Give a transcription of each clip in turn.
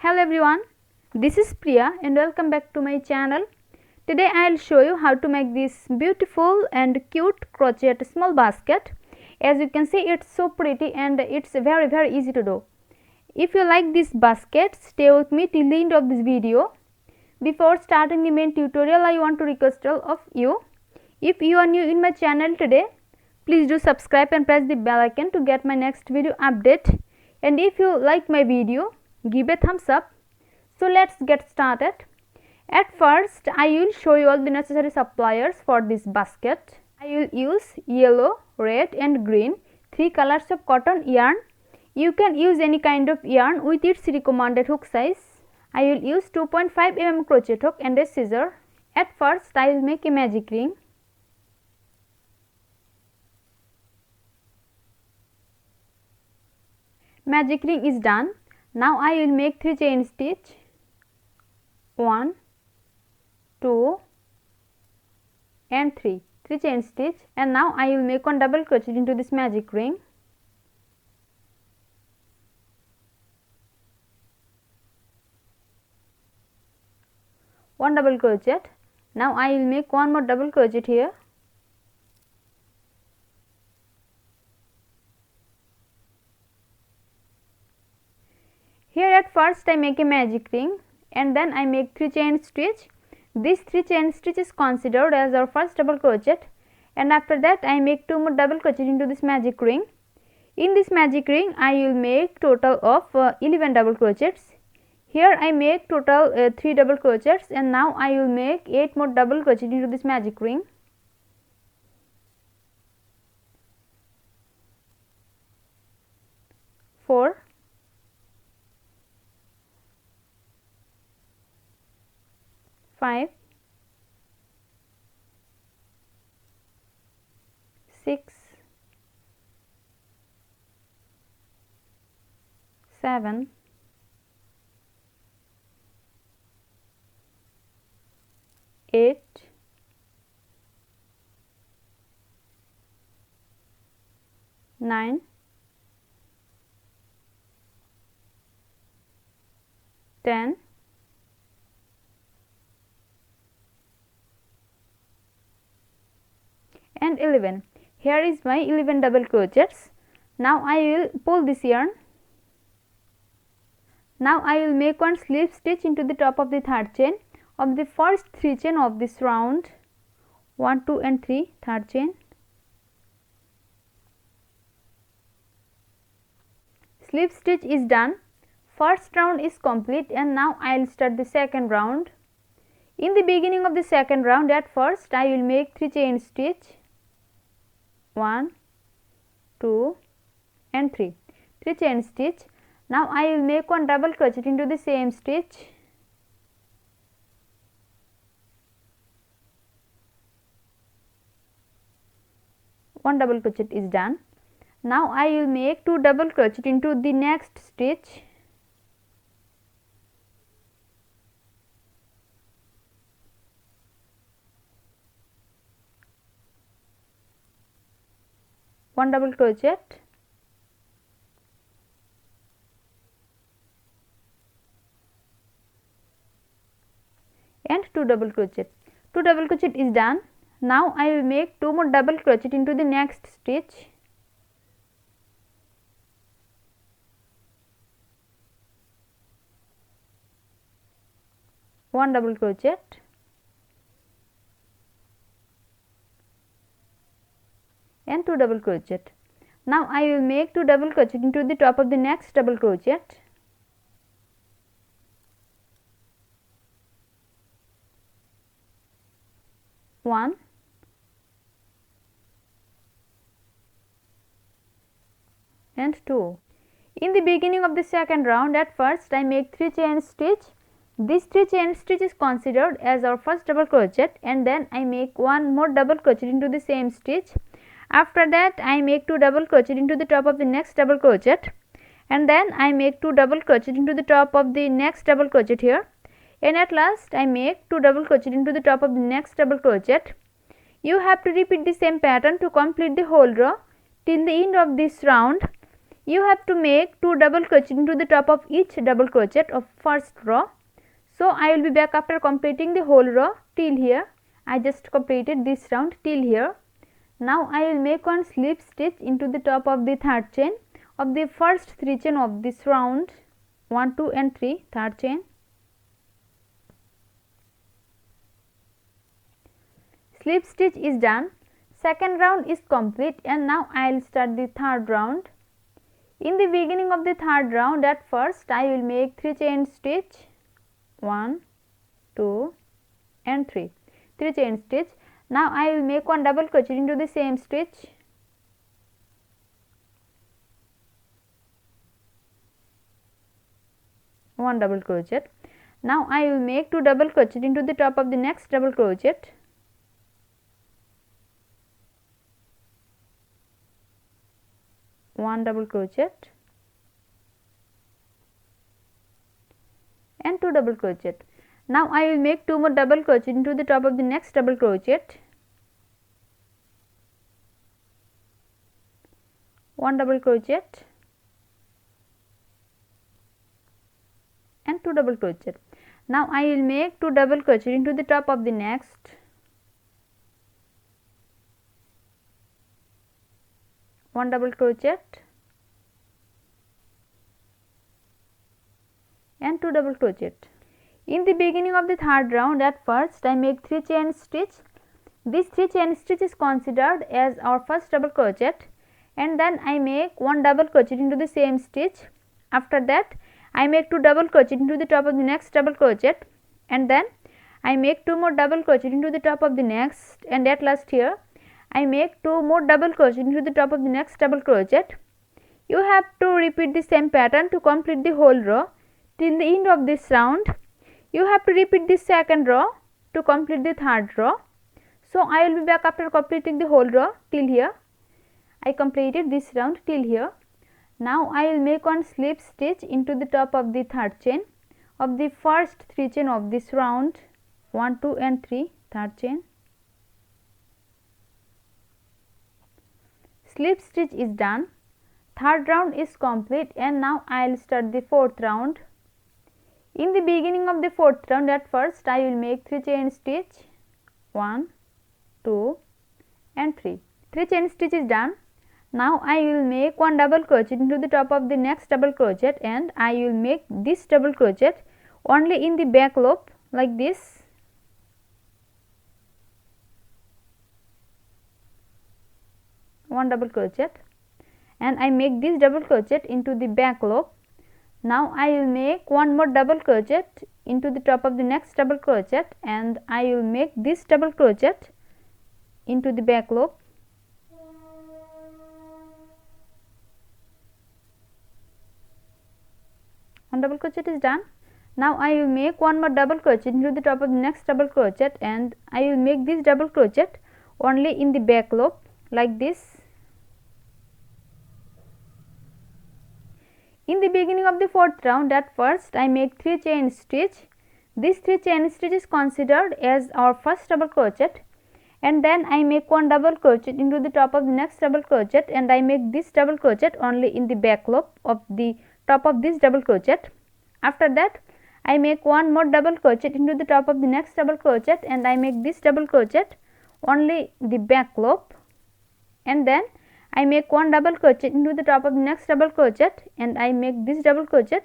Hello everyone, this is Priya and welcome back to my channel. Today I will show you how to make this beautiful and cute crochet small basket. As you can see, it's so pretty and it's very easy to do. If you like this basket, stay with me till the end of this video. Before starting the main tutorial, I want to request all of you. If you are new in my channel today, please do subscribe and press the bell icon to get my next video update. And if you like my video, give a thumbs up. So let's get started. At first I will show you all the necessary supplies for this basket. I will use yellow, red and green, 3 colors of cotton yarn. You can use any kind of yarn with its recommended hook size. I will use 2.5 mm crochet hook and a scissor. At first I will make a magic ring. Magic ring is done. Now I will make 3 chain stitch. 1, 2 and 3 chain stitch, and now I will make one double crochet into this magic ring. One double crochet. Now I will make one more double crochet here. Here at first I make a magic ring and then I make 3 chain stitch. This 3 chain stitch is considered as our first double crochet, and after that I make 2 more double crochet into this magic ring. In this magic ring I will make total of 11 double crochets. Here I make total 3 double crochets, and now I will make 8 more double crochet into this magic ring. Four, 5, 6, 7, 8, 9, 10, 11. Here is my 11 double crochets. Now I will pull this yarn. Now I will make one slip stitch into the top of the third chain of the first 3 chain of this round. 1, 2 and 3, third chain. Slip stitch is done. First round is complete, and now I will start the second round. In the beginning of the second round, at first I will make 3 chain stitch. 1, 2 and 3 chain stitch. Now I will make one double crochet into the same stitch. One double crochet is done. Now I will make 2 double crochet into the next stitch. One double crochet and 2 double crochet. 2 double crochet is done. Now I will make 2 more double crochet into the next stitch. One double crochet and 2 double crochet. Now I will make 2 double crochet into the top of the next double crochet. One and 2. In the beginning of the second round, at first I make 3 chain stitch. This 3 chain stitch is considered as our first double crochet, and then I make one more double crochet into the same stitch. After that I make 2 double crochet into the top of the next double crochet, and then I make 2 double crochet into the top of the next double crochet here, and at last I make 2 double crochet into the top of the next double crochet. You have to repeat the same pattern to complete the whole row till the end of this round. you have to make 2 double crochet into the top of each double crochet of first row. So I will be back after completing the whole row till here. I just completed this round till here. Now I will make one slip stitch into the top of the third chain of the first 3 chain of this round, 1, 2 and 3, third chain. Slip stitch is done. Second round is complete, and now I will start the third round. In the beginning of the third round, at first I will make 3 chain stitch, 1, 2 and 3, 3 chain stitch. Now I will make one double crochet into the same stitch, one double crochet. Now I will make 2 double crochet into the top of the next double crochet, one double crochet and 2 double crochet. Now I will make 2 more double crochet into the top of the next double crochet, one double crochet and 2 double crochet. Now I will make 2 double crochet into the top of the next, one double crochet and 2 double crochet. In the beginning of the third round, at first I make 3 chain stitch. This 3 chain stitch is considered as our first double crochet, and then I make 1 double crochet into the same stitch. After that I make 2 double crochet into the top of the next double crochet, and then I make 2 more double crochet into the top of the next, and at last here I make 2 more double crochet into the top of the next double crochet. You have to repeat the same pattern to complete the whole row till the end of this round. You have to repeat this second row to complete the third row. So I will be back after completing the whole row till here. I completed this round till here. Now I will make one slip stitch into the top of the third chain of the first 3 chain of this round, 1, 2 and 3, third chain. Slip stitch is done. Third round is complete, and now I will start the fourth round. In the beginning of the fourth round, at first I will make 3 chain stitch, 1, 2 and 3. 3 chain stitch is done. Now I will make 1 double crochet into the top of the next double crochet, and I will make this double crochet only in the back loop like this. One double crochet, and I make this double crochet into the back loop. Now I will make 1 more double crochet into the top of the next double crochet, and I will make this double crochet into the back loop. One double crochet is done. Now I will make 1 more double crochet into the top of the next double crochet, and I will make this double crochet only in the back loop like this. In the beginning of the fourth round, at first I make 3 chain stitch. This 3 chain stitch is considered as our first double crochet, and then I make 1 double crochet into the top of the next double crochet, and I make this double crochet only in the back loop of the top of this double crochet. After that I make 1 more double crochet into the top of the next double crochet, and I make this double crochet only the back loop, and then I make 1 double crochet into the top of the next double crochet, and I make this double crochet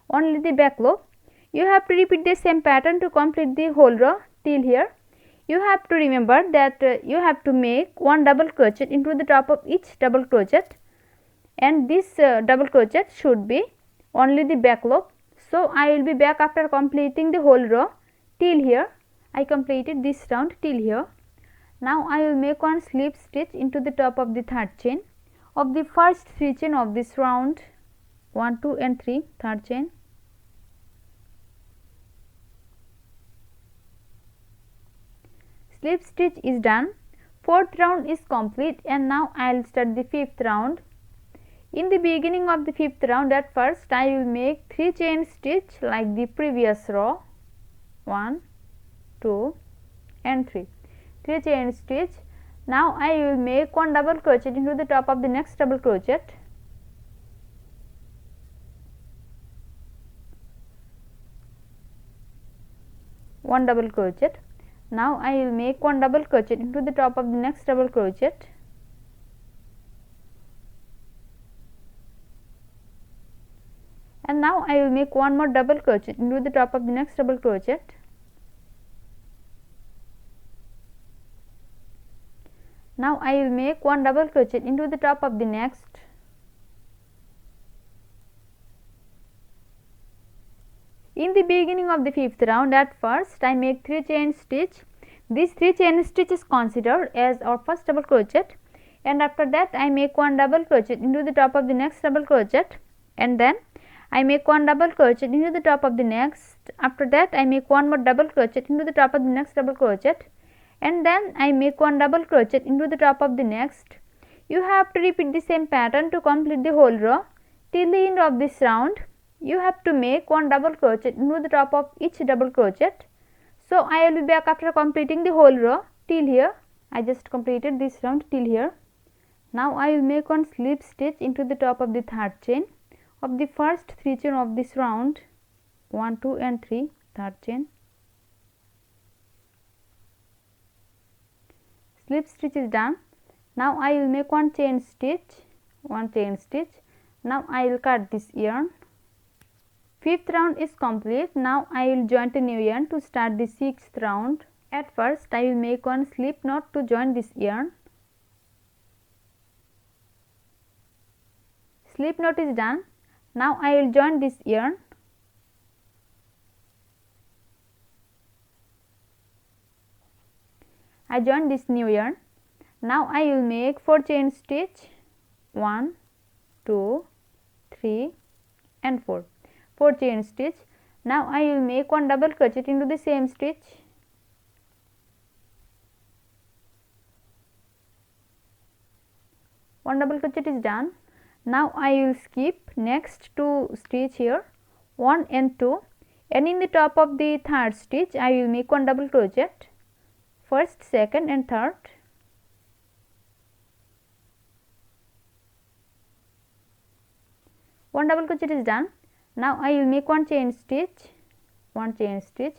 only the back loop. You have to repeat the same pattern to complete the whole row till here. You have to remember that you have to make 1 double crochet into the top of each double crochet, and this double crochet should be only the back loop. So I will be back after completing the whole row till here. I completed this round till here. Now I will make 1 slip stitch into the top of the third chain of the first 3 chain of this round, 1, 2 and 3, third chain. Slip stitch is done. Fourth round is complete, and now I will start the fifth round. In the beginning of the fifth round, at first I will make 3 chain stitch like the previous row, 1, 2 and 3. 3 chain stitch. Now I will make 1 double crochet into the top of the next double crochet, 1 double crochet. Now I will make 1 double crochet into the top of the next double crochet, and now I will make 1 more double crochet into the top of the next double crochet. Now I will make 1 double crochet into the top of the next. In the beginning of the 5th round, at first I make 3 chain stitch. These 3 chain stitch is considered as our first double crochet, and after that I make 1 double crochet into the top of the next double crochet, and then I make 1 double crochet into the top of the next. After that I make 1 more double crochet into the top of the next double crochet, and then I make 1 double crochet into the top of the next. You have to repeat the same pattern to complete the whole row. Till the end of this round, you have to make 1 double crochet into the top of each double crochet. So I will be back after completing the whole row. Till here I just completed this round till here. Now I will make 1 slip stitch into the top of the 3rd chain of the first 3 chain of this round. 1, 2 and 3, 3rd chain. Slip stitch is done. Now I will make 1 chain stitch, 1 chain stitch. Now I will cut this yarn. 5th round is complete. Now I will join a new yarn to start the 6th round. At first I will make 1 slip knot to join this yarn. Slip knot is done. Now I will join this yarn. I join this new yarn. Now I will make 4 chain stitch, 1, 2, 3 and 4. 4 chain stitch. Now I will make 1 double crochet into the same stitch. One double crochet is done. Now I will skip next 2 stitch here, 1 and 2, and in the top of the 3rd stitch I will make 1 double crochet, 1st, 2nd and 3rd. One double crochet is done. Now I will make 1 chain stitch, 1 chain stitch.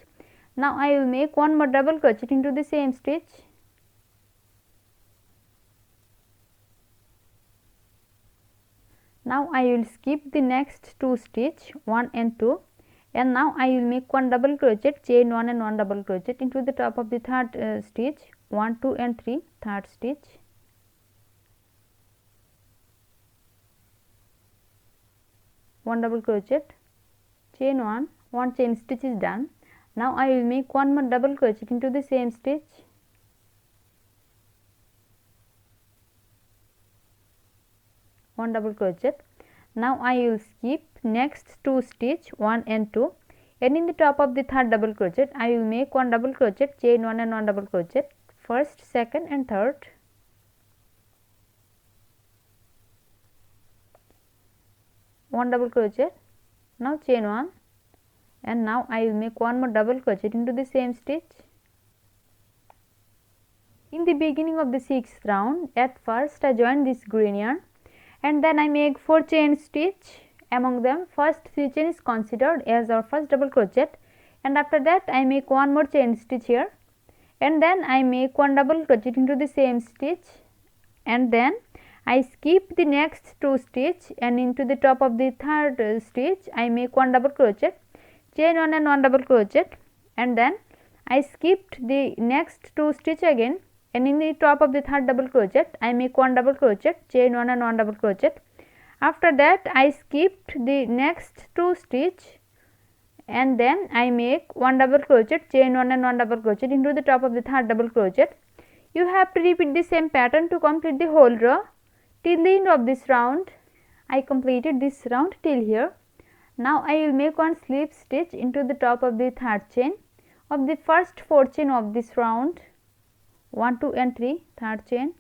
Now I will make 1 more double crochet into the same stitch. Now I will skip the next 2 stitch, 1 and 2, and now I will make 1 double crochet, chain 1 and 1 double crochet into the top of the 3rd stitch, 1, 2 and 3, 3rd stitch. One double crochet, chain 1, 1 chain stitch is done. Now I will make 1 more double crochet into the same stitch. One double crochet. Now I will skip next 2 stitch, 1 and 2, and in the top of the 3rd double crochet I will make 1 double crochet, chain 1 and 1 double crochet, 1st, 2nd and 3rd. One double crochet. Now chain 1, and now I will make 1 more double crochet into the same stitch. In the beginning of the 6th round, at first I join this green yarn, and then I make 4 chain stitch. Among them, first 3 chain is considered as our first double crochet, and after that I make 1 more chain stitch here, and then I make 1 double crochet into the same stitch, and then I skip the next 2 stitch, and into the top of the 3rd stitch I make 1 double crochet, chain 1 and 1 double crochet, and then I skipped the next 2 stitch again, and in the top of the 3rd double crochet I make 1 double crochet, chain 1 and 1 double crochet. After that I skipped the next 2 stitch, and then I make 1 double crochet, chain 1 and 1 double crochet into the top of the 3rd double crochet. You have to repeat the same pattern to complete the whole row. Till the end of this round, I completed this round till here. Now I will make 1 slip stitch into the top of the 3rd chain of the first 4 chain of this round, 1, 2 and 3, 3rd chain.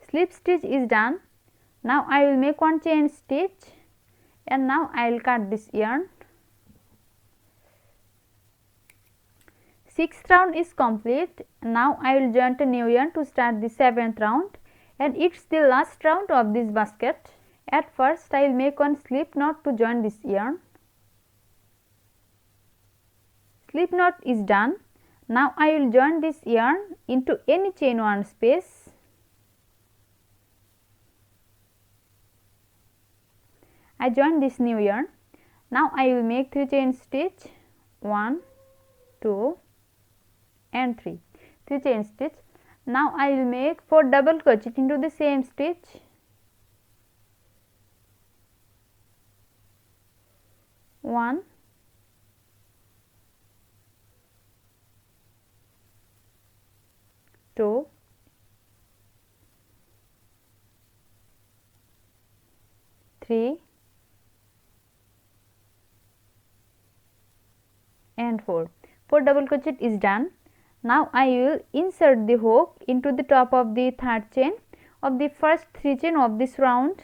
Slip stitch is done. Now I will make 1 chain stitch, and now I will cut this yarn. 6th round is complete. Now I will join a new yarn to start the 7th round, and it's the last round of this basket. At first I will make one slip knot to join this yarn. Slip knot is done. Now I will join this yarn into any chain 1 space. I join this new yarn. Now I will make 3 chain stitch, 1, 2 and 3 chain stitch. Now I will make 4 double crochet into the same stitch. One, two, three and 4 double crochet is done. Now I will insert the hook into the top of the third chain of the first 3 chain of this round,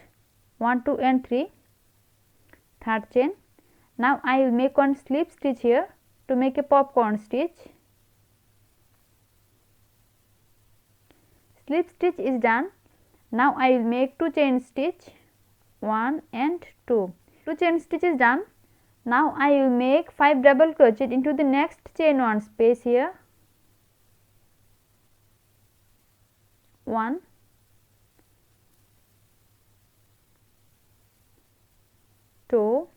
1, 2 and 3, third chain. Now I will make one slip stitch here to make a popcorn stitch. Slip stitch is done. Now I will make 2 chain stitch, 1 and 2 chain stitch is done. Now I will make 5 double crochet into the next chain 1 space here. 1, 2,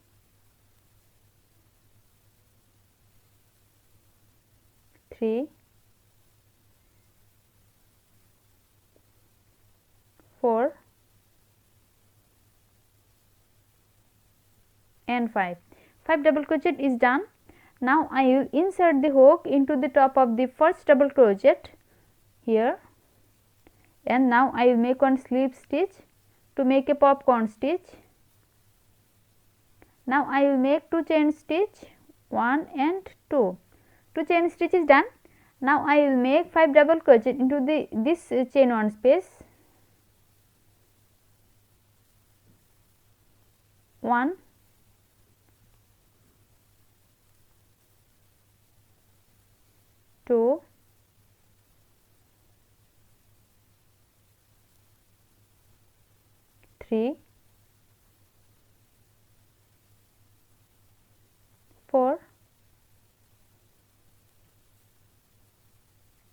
3, 4 and 5 double crochet is done. Now I will insert the hook into the top of the first double crochet here, and now I will make one slip stitch to make a popcorn stitch. Now I will make 2 chain stitch, 1 and 2 chain stitch is done. Now I will make 5 double crochet into this chain 1 space. 1, 2, 3, 4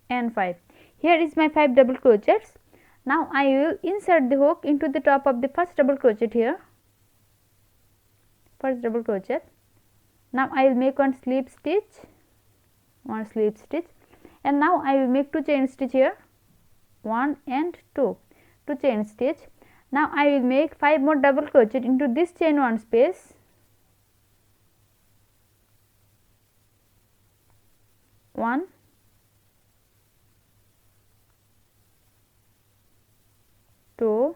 and 5. Here is my 5 double crochets. Now I will insert the hook into the top of the first double crochet here, first double crochet. Now I will make one slip stitch, and now I will make 2 chain stitch here, 1 and 2 chain stitch. Now I will make 5 more double crochet into this chain 1 space. 1, 2,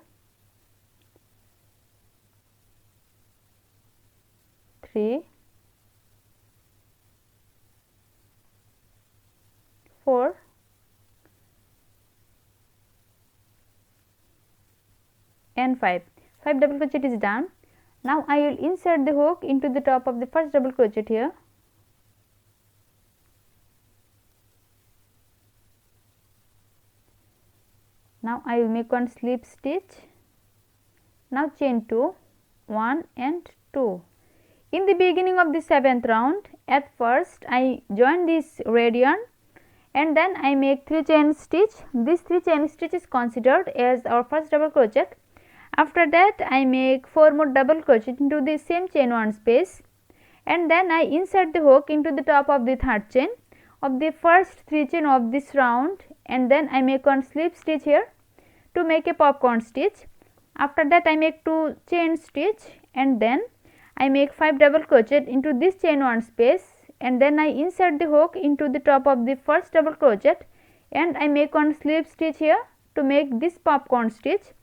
3, 4 and 5 double crochet is done. Now I will insert the hook into the top of the first double crochet here. Now I will make one slip stitch. Now chain 2, 1 and 2. In the beginning of the 7th round, at first I join this red yarn and then I make 3 chain stitch. This 3 chain stitch is considered as our first double crochet. After that I make 4 more double crochet into the same chain 1 space, and then I insert the hook into the top of the third chain of the first 3 chain of this round, and then I make one slip stitch here to make a popcorn stitch. After that I make 2 chain stitch and then I make 5 double crochet into this chain 1 space, and then I insert the hook into the top of the first double crochet and I make one slip stitch here to make this popcorn stitch.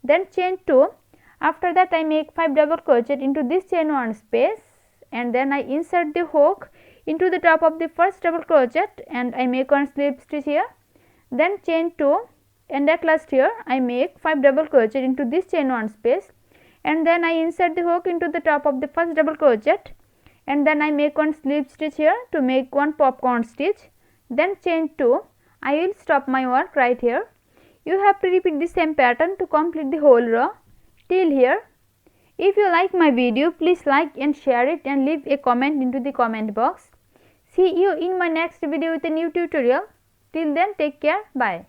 Then chain 2. After that I make 5 double crochet into this chain 1 space, and then I insert the hook into the top of the first double crochet and I make one slip stitch here. Then chain 2, and at last here I make 5 double crochet into this chain 1 space, and then I insert the hook into the top of the first double crochet and then I make one slip stitch here to make one popcorn stitch. Then chain 2. I will stop my work right here. You have to repeat the same pattern to complete the whole row till here. If you like my video, please like and share it and leave a comment into the comment box. See you in my next video with a new tutorial. Till then, take care. Bye.